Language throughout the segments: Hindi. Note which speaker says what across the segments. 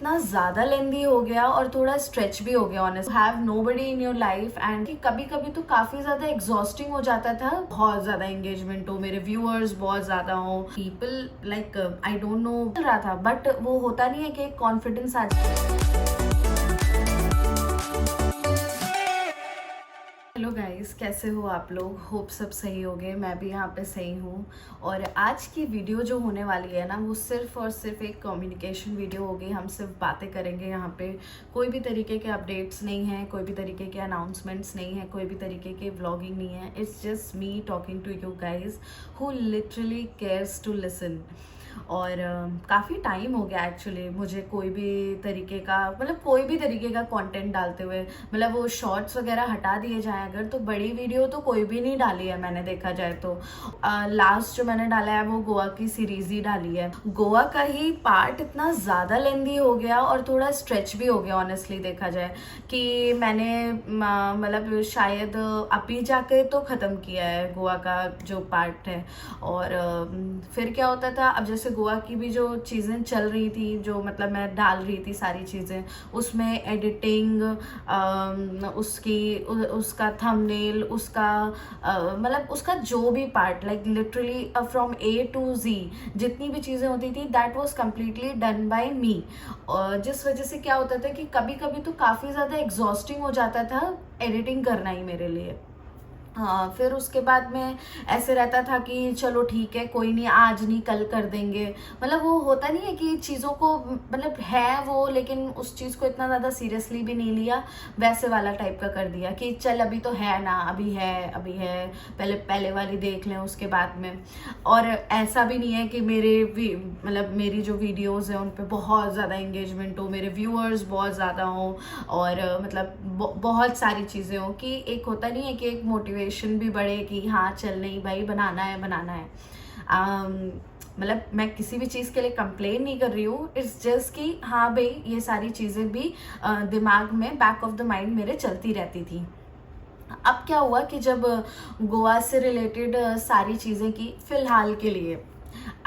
Speaker 1: इतना ज़्यादा लेंदी हो गया और थोड़ा स्ट्रेच भी हो गया honest. Have nobody in your life and कभी कभी तो काफ़ी ज़्यादा एग्जॉस्टिंग हो जाता था। बहुत ज़्यादा एंगेजमेंट हो, मेरे व्यूअर्स बहुत ज़्यादा हो, people like I don't no चल रहा था, बट वो होता नहीं है कि कॉन्फिडेंस आ हेलो गाइस, कैसे हो आप लोग? होप सब सही होंगे। मैं भी यहाँ पे सही हूँ। और आज की वीडियो जो होने वाली है ना, वो सिर्फ और सिर्फ एक कम्युनिकेशन वीडियो होगी। हम सिर्फ बातें करेंगे यहाँ पे। कोई भी तरीके के अपडेट्स नहीं है, कोई भी तरीके के अनाउंसमेंट्स नहीं है, कोई भी तरीके के व्लॉगिंग नहीं है। It's just me talking to you guys who literally cares to listen. और काफ़ी टाइम हो गया एक्चुअली मुझे कोई भी तरीके का कोई भी तरीके का कंटेंट डालते हुए। वो शॉर्ट्स वगैरह हटा दिए जाए अगर, तो बड़ी वीडियो तो कोई भी नहीं डाली है मैंने, देखा जाए तो। लास्ट जो मैंने डाला है वो गोवा की सीरीज ही डाली है। गोवा का ही पार्ट इतना ज़्यादा लेंदी हो गया और थोड़ा स्ट्रेच भी हो गया ऑनेस्टली, देखा जाए कि मैंने शायद अभी जाके तो ख़त्म किया है गोवा का जो पार्ट है। और फिर क्या होता था, अब जैसे गोवा की भी जो चीज़ें चल रही थी, जो मैं डाल रही थी सारी चीज़ें, उसमें एडिटिंग, उसका थंबनेल, उसका जो भी part, like literally from A to G जितनी भी चीज़ें होती थी, that was completely done by me. और जिस वजह से क्या होता था कि कभी कभी तो काफ़ी ज़्यादा एग्जॉस्टिंग हो जाता था एडिटिंग करना ही मेरे लिए। हाँ, फिर उसके बाद में ऐसे रहता था कि चलो ठीक है, कोई नहीं, आज नहीं कल कर देंगे। वो होता नहीं है कि चीज़ों को है वो, लेकिन उस चीज़ को इतना ज़्यादा सीरियसली भी नहीं लिया, वैसे वाला टाइप का कर दिया कि चल अभी तो है ना, अभी है, पहले वाली देख लें उसके बाद में। और ऐसा भी नहीं है कि मेरी जो वीडियोज़ हैं उन पर बहुत ज़्यादा एंगेजमेंट हो, मेरे व्यूअर्स बहुत ज़्यादा हो, और बहुत सारी चीज़ें हो कि एक होता नहीं है कि एक मोटिवेशन भी बढ़े कि हाँ चल, नहीं भाई, बनाना है। मैं किसी भी चीज़ के लिए कंप्लेन नहीं कर रही हूँ। इट्स जस्ट कि हाँ भाई, ये सारी चीज़ें भी दिमाग में, बैक ऑफ द माइंड मेरे चलती रहती थी। अब क्या हुआ कि जब गोवा से रिलेटेड सारी चीज़ें की, फ़िलहाल के लिए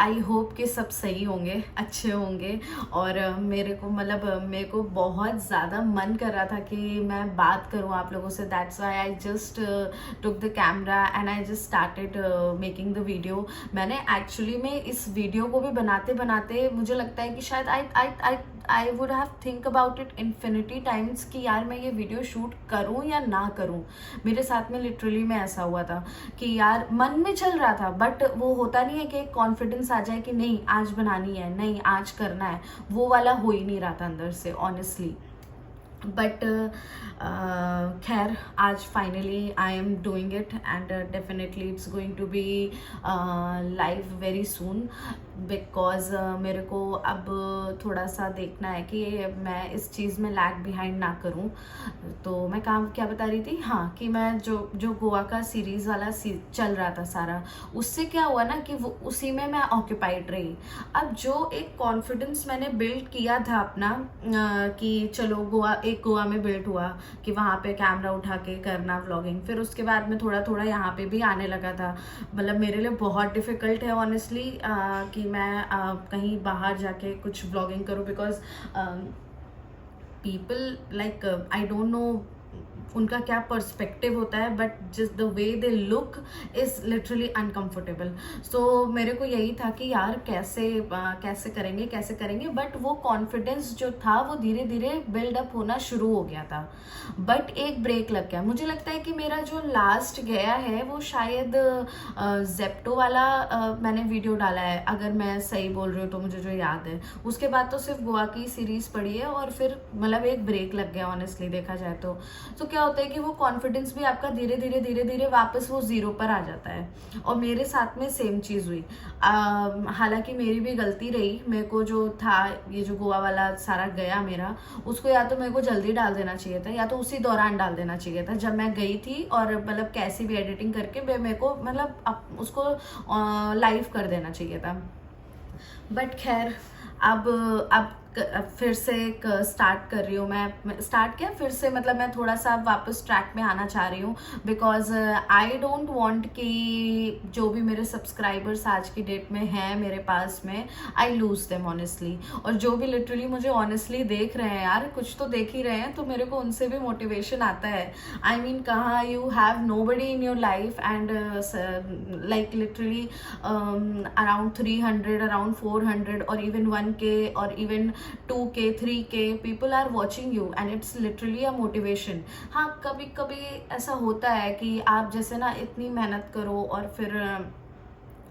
Speaker 1: आई होप कि सब सही होंगे, अच्छे होंगे। और मेरे को बहुत ज़्यादा मन कर रहा था कि मैं बात करूं आप लोगों से। That's why I just took the camera and I just started making the video. मैंने एक्चुअली में इस वीडियो को भी बनाते बनाते मुझे लगता है कि शायद आई would have think about it infinity times कि यार मैं ये वीडियो शूट करूं या ना करूं। मेरे साथ में लिटरली में ऐसा हुआ था कि यार मन में चल रहा था, बट वो होता नहीं है कि कॉन्फिडेंस आ जाए कि नहीं आज बनानी है, नहीं आज करना है, वो वाला हो ही नहीं रहा था अंदर से ऑनेस्टली। बट खैर, आज finally I am doing it and definitely it's going to be live very soon, because मेरे को अब थोड़ा सा देखना है कि मैं इस चीज़ में लैग बिहाइंड ना करूं। तो मैं क्या बता रही थी, हाँ, कि मैं जो गोवा का सीरीज़ वाला चल रहा था सारा, उससे क्या हुआ ना कि वो उसी में मैं ऑक्यूपाइड रही। अब जो एक कॉन्फिडेंस मैंने बिल्ड किया था अपना कि चलो गोवा में बिल्ड हुआ कि वहाँ पे कैमरा उठा के करना व्लॉगिंग, फिर उसके बाद में थोड़ा थोड़ा यहाँ पे भी आने लगा था। मेरे लिए बहुत डिफ़िकल्ट है ऑनेस्टली कि मैं कहीं बाहर जाके कुछ व्लॉगिंग करूँ, because people like I don't know उनका क्या पर्सपेक्टिव होता है, but just the way they look is literally uncomfortable. So मेरे को यही था कि यार कैसे करेंगे, बट वो कॉन्फिडेंस जो था वो धीरे धीरे बिल्डअप होना शुरू हो गया था। बट एक ब्रेक लग गया। मुझे लगता है कि मेरा जो लास्ट गया है वो शायद जेप्टो वाला मैंने वीडियो डाला है, अगर मैं सही बोल रही हूँ तो, मुझे जो याद है। उसके बाद तो सिर्फ गोवा की सीरीज़ पड़ी है और फिर एक ब्रेक लग गया ऑनेस्टली, देखा जाए तो क्या होता है कि वो कॉन्फिडेंस भी आपका धीरे धीरे वापस वो जीरो पर आ जाता है। और मेरे साथ में सेम चीज़ हुई। हालांकि मेरी भी गलती रही, मेरे को जो था, ये जो गोवा वाला सारा गया मेरा, उसको या तो मेरे को जल्दी डाल देना चाहिए था, या तो उसी दौरान डाल देना चाहिए था जब मैं गई थी। और कैसी भी एडिटिंग करके मेरे को उसको लाइव कर देना चाहिए था। बट खैर, अब फिर से एक स्टार्ट कर रही हूँ मैं, स्टार्ट किया फिर से, मतलब मैं थोड़ा सा वापस ट्रैक में आना चाह रही हूँ, बिकॉज आई डोंट वांट कि जो भी मेरे सब्सक्राइबर्स आज की डेट में हैं मेरे पास में, आई लूज देम ऑनेस्टली। और जो भी लिटरली मुझे ऑनेस्टली देख रहे हैं यार, कुछ तो देख ही रहे हैं, तो मेरे को उनसे भी मोटिवेशन आता है। आई मीन कहाँ you have nobody in your life and like literally around 300, around 400 or even 1K or even 2K 3K people are watching you and it's literally a motivation। हाँ, कभी कभी ऐसा होता है कि आप जैसे ना इतनी मेहनत करो और फिर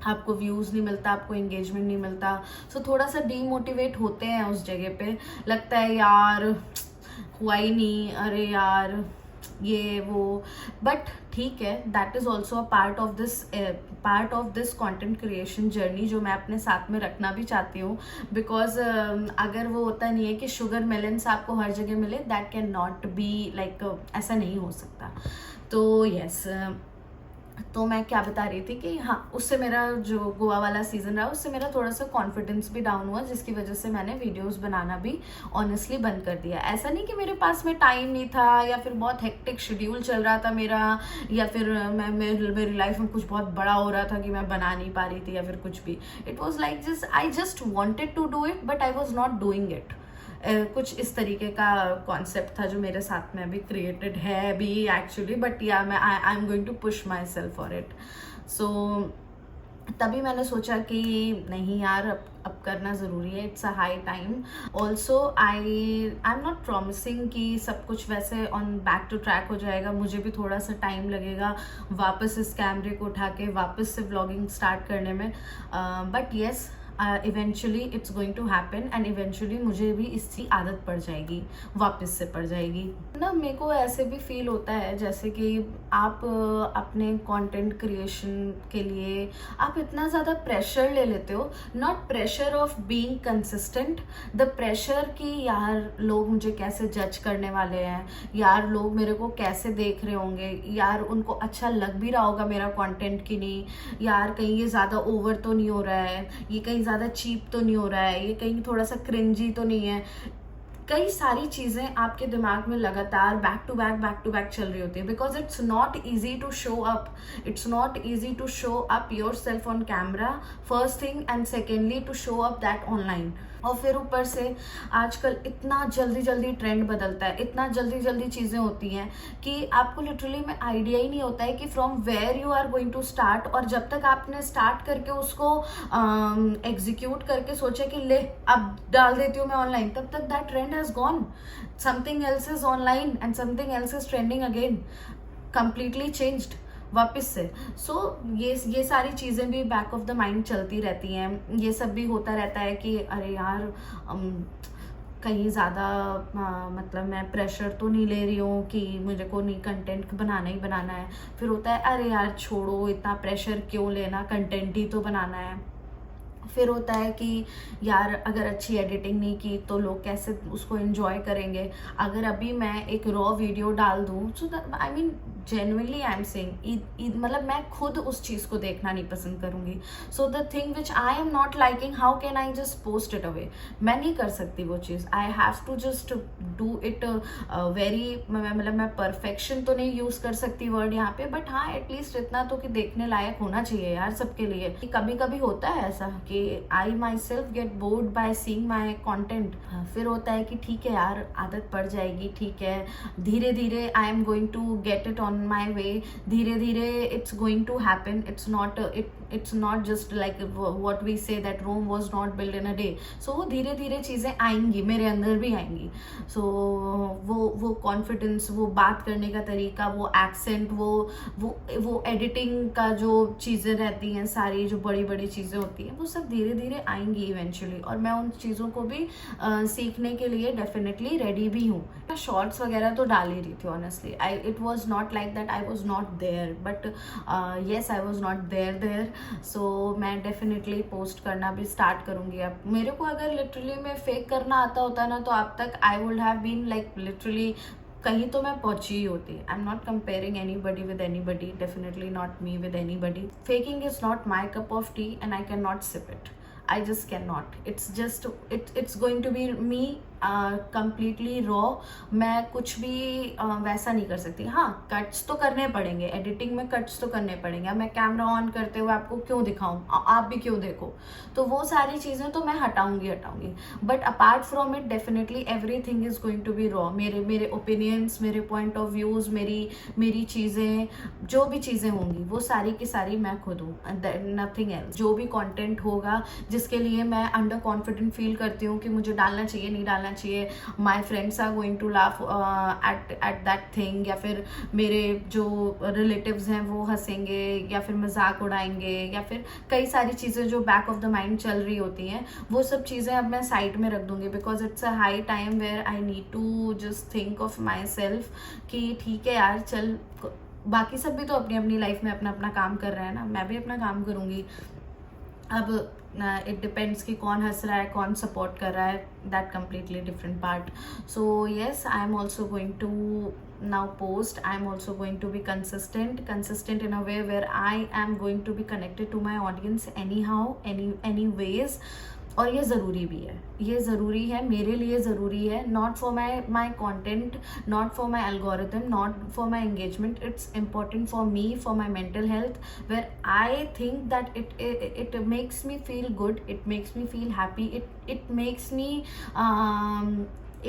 Speaker 1: आपको व्यूज़ नहीं मिलता, आपको एंगेजमेंट नहीं मिलता, सो थोड़ा सा डीमोटिवेट होते हैं उस जगह पे, लगता है यार हुआ ही नहीं, अरे यार ये वो। बट ठीक है, that is also a part of this content creation journey जो मैं अपने साथ में रखना भी चाहती हूँ, बिकॉज अगर वो होता नहीं है कि शुगर मेलन्स आपको हर जगह मिले, that can not be like, ऐसा नहीं हो सकता। तो यस, तो मैं क्या बता रही थी कि हाँ, उससे मेरा जो गोवा वाला सीज़न रहा उससे मेरा थोड़ा सा कॉन्फिडेंस भी डाउन हुआ, जिसकी वजह से मैंने वीडियोस बनाना भी ऑनेस्टली बंद कर दिया। ऐसा नहीं कि मेरे पास में टाइम नहीं था या फिर बहुत हेक्टिक शेड्यूल चल रहा था मेरा, या फिर मेरी लाइफ में कुछ बहुत बड़ा हो रहा था कि मैं बना नहीं पा रही थी या फिर कुछ भी। It was like just I just wanted to do it but I was not doing it. कुछ इस तरीके का कॉन्सेप्ट था जो मेरे साथ में अभी क्रिएटेड है अभी एक्चुअली, बट या मैं I am going to push myself for it. So तभी मैंने सोचा कि नहीं यार, अब करना ज़रूरी है, it's a high time. Also I am not promising कि सब कुछ वैसे ऑन बैक टू ट्रैक हो जाएगा, मुझे भी थोड़ा सा टाइम लगेगा वापस इस कैमरे को उठा के वापस से व्लॉगिंग स्टार्ट करने में, but yes eventually it's going to happen and eventually मुझे भी इसकी आदत पड़ जाएगी, वापस से पड़ जाएगी ना। मेरे को ऐसे भी फील होता है जैसे कि आप अपने कंटेंट क्रिएशन के लिए आप इतना ज़्यादा प्रेशर ले लेते हो, not pressure of being consistent, the pressure कि यार लोग मुझे कैसे जज करने वाले हैं, यार लोग मेरे को कैसे देख रहे होंगे, यार उनको अच्छा लग भी रहा होगा मेरा कंटेंट कि नहीं, यार कहीं ये ज़्यादा ओवर तो नहीं हो रहा है, ये कहीं ज़्यादा चीप तो नहीं हो रहा है, ये कहीं थोड़ा सा क्रिंजी तो नहीं है। कई सारी चीज़ें आपके दिमाग में लगातार बैक टू बैक चल रही होती है, because it's not easy to show up, it's not easy to show up yourself on camera first thing, and secondly to show up that online. और फिर ऊपर से आजकल इतना जल्दी ट्रेंड बदलता है, इतना जल्दी चीज़ें होती हैं कि आपको लिटरली में आइडिया ही नहीं होता है कि from where you are going to start. और जब तक आपने स्टार्ट करके उसको एग्जीक्यूट करके सोचा कि ले अब डाल देती हूँ मैं ऑनलाइन, तब तक that trend has gone, something else is online and something else is trending again, completely changed वापस से। सो ये सारी चीज़ें भी बैक ऑफ द माइंड चलती रहती हैं। ये सब भी होता रहता है कि अरे यार कहीं ज़्यादा मतलब मैं प्रेशर तो नहीं ले रही हूँ कि मुझे को नहीं कंटेंट बनाना ही बनाना है। फिर होता है अरे यार छोड़ो, इतना प्रेशर क्यों लेना, कंटेंट ही तो बनाना है। फिर होता है कि यार अगर अच्छी एडिटिंग नहीं की तो लोग कैसे उसको एंजॉय करेंगे, अगर अभी मैं एक रॉ वीडियो डाल दूँ, so I mean genuinely I am saying, मतलब मैं खुद उस चीज़ को देखना नहीं पसंद करूँगी। So the thing which I am not liking, how can I just post it away, मैं नहीं कर सकती वो चीज़, I have to just do it very, मतलब मैं परफेक्शन तो नहीं यूज़ कर सकती वर्ड यहाँ पे, बट हाँ एटलीस्ट इतना तो कि देखने लायक होना चाहिए यार सबके लिए। कभी कभी होता है ऐसा कि I myself get bored by seeing my content. फिर होता है कि ठीक है यार आदत पड़ जाएगी, ठीक है धीरे धीरे I am going to get it on my way, धीरे धीरे it's going to happen, it's not just like what we say that Rome was not built in a day। so वो धीरे धीरे चीज़ें आएंगी, मेरे अंदर भी आएंगी। so वो कॉन्फिडेंस, वो बात करने का तरीका, वो एक्सेंट, वो एडिटिंग का जो चीज़ें रहती हैं, सारी जो बड़ी बड़ी चीज़ें होती हैं, वो सब धीरे धीरे आएंगी इवेंचुअली। और मैं उन चीज़ों को भी सीखने के लिए डेफिनेटली रेडी भी हूँ। मैं शॉर्ट्स वगैरह तो डाल ही रही थी honestly, it was not like that I was not there, but yes I was not there. So मैं डेफिनेटली पोस्ट करना भी स्टार्ट करूँगी। अब मेरे को अगर लिटरली में फेक करना आता होता ना, तो अब तक I would have been like literally कहीं तो मैं पहुंची ही होती। I am not comparing anybody with anybody, definitely not me with anybody. Faking is not my cup of tea and I can not sip it. I just cannot. It's going to be me completely raw. मैं कुछ भी वैसा नहीं कर सकती. हाँ, कट्स तो करने पड़ेंगे, एडिटिंग में कट्स तो करने पड़ेंगे. अब मैं कैमरा ऑन करते हुए आपको क्यों दिखाऊं, आप भी क्यों देखो, तो वो सारी चीज़ें तो मैं हटाऊंगी. But apart from it definitely everything is going to be raw. मेरे ओपिनियंस, मेरे पॉइंट ऑफ व्यूज़, मेरी चीज़ें, जो भी चीज़ें होंगी वो सारी की सारी मैं खुद हूँ, नथिंग एल्स. जो भी कंटेंट होगा जिसके लिए मैं अंडर कॉन्फिडेंट फील करती हूँ कि मुझे डालना चाहिए, नहीं डालना चाहिए, my friends are going to laugh at that thing, या फिर मेरे जो रिलेटिव्स हैं वो हंसेंगे या फिर मजाक उड़ाएंगे, या फिर कई सारी चीज़ें जो बैक ऑफ द माइंड चल रही होती हैं, वो सब चीज़ें अब मैं साइड में रख दूंगी. Because it's a high time where I need to just think of myself कि ठीक है यार, चल, बाकी सब भी तो अपनी अपनी लाइफ में अपना अपना काम कर रहे हैं ना, मैं भी अपना काम करूँगी. अब इट डिपेंड्स कि कौन हंस रहा है, कौन सपोर्ट कर रहा है, that completely different part. So yes, I am also going to now post. I am also going to be consistent in a way where I am going to be connected to my audience anyhow, any ways. और ये ज़रूरी भी है, ये ज़रूरी है, मेरे लिए ज़रूरी है. Not for my content, not for my algorithm, not for my engagement. It's important for me, for my mental health, where I think that it makes me feel good, it makes me feel happy, it makes me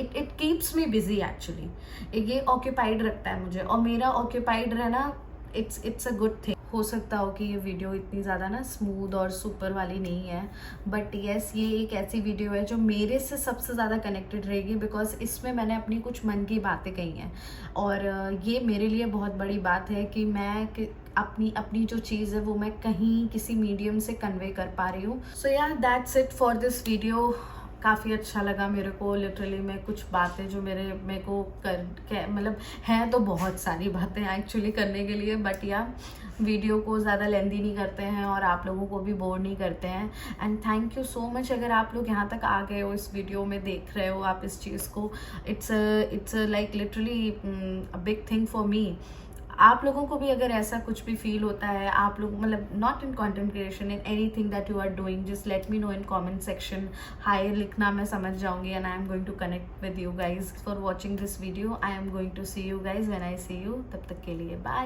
Speaker 1: it keeps me busy actually. ये ऑक्यूपाइड रखता है मुझे, और मेरा ऑक्यूपाइड रहना इट्स अ गुड थिंग. हो सकता हो कि ये वीडियो इतनी ज़्यादा ना स्मूथ और सुपर वाली नहीं है, बट येस, ये एक ऐसी वीडियो है जो मेरे से सबसे ज़्यादा कनेक्टेड रहेगी. बिकॉज इसमें मैंने अपनी कुछ मन की बातें कही हैं, और ये मेरे लिए बहुत बड़ी बात है कि मैं अपनी जो चीज़ है वो मैं कहीं किसी मीडियम से कन्वे कर पा रही हूँ. सो या that's it for this video. काफ़ी अच्छा लगा मेरे को. लिटरली मैं कुछ बातें जो मेरे को मतलब हैं तो बहुत सारी बातें एक्चुअली करने के लिए, बट या वीडियो को ज़्यादा लेंदी नहीं करते हैं और आप लोगों को भी बोर नहीं करते हैं. And thank you so much अगर आप लोग यहाँ तक आ गए हो, इस वीडियो में देख रहे हो आप इस चीज़ को. It's like literally a big thing for me. आप लोगों को भी अगर ऐसा कुछ भी फील होता है, आप लोग मतलब not in content creation, in anything that you are doing, just let me know in comment section. Hi लिखना मैं समझ जाऊंगी, and I am going to connect with you guys for watching this video. I am going to see you guys when I see you. तब तक के लिए बाय.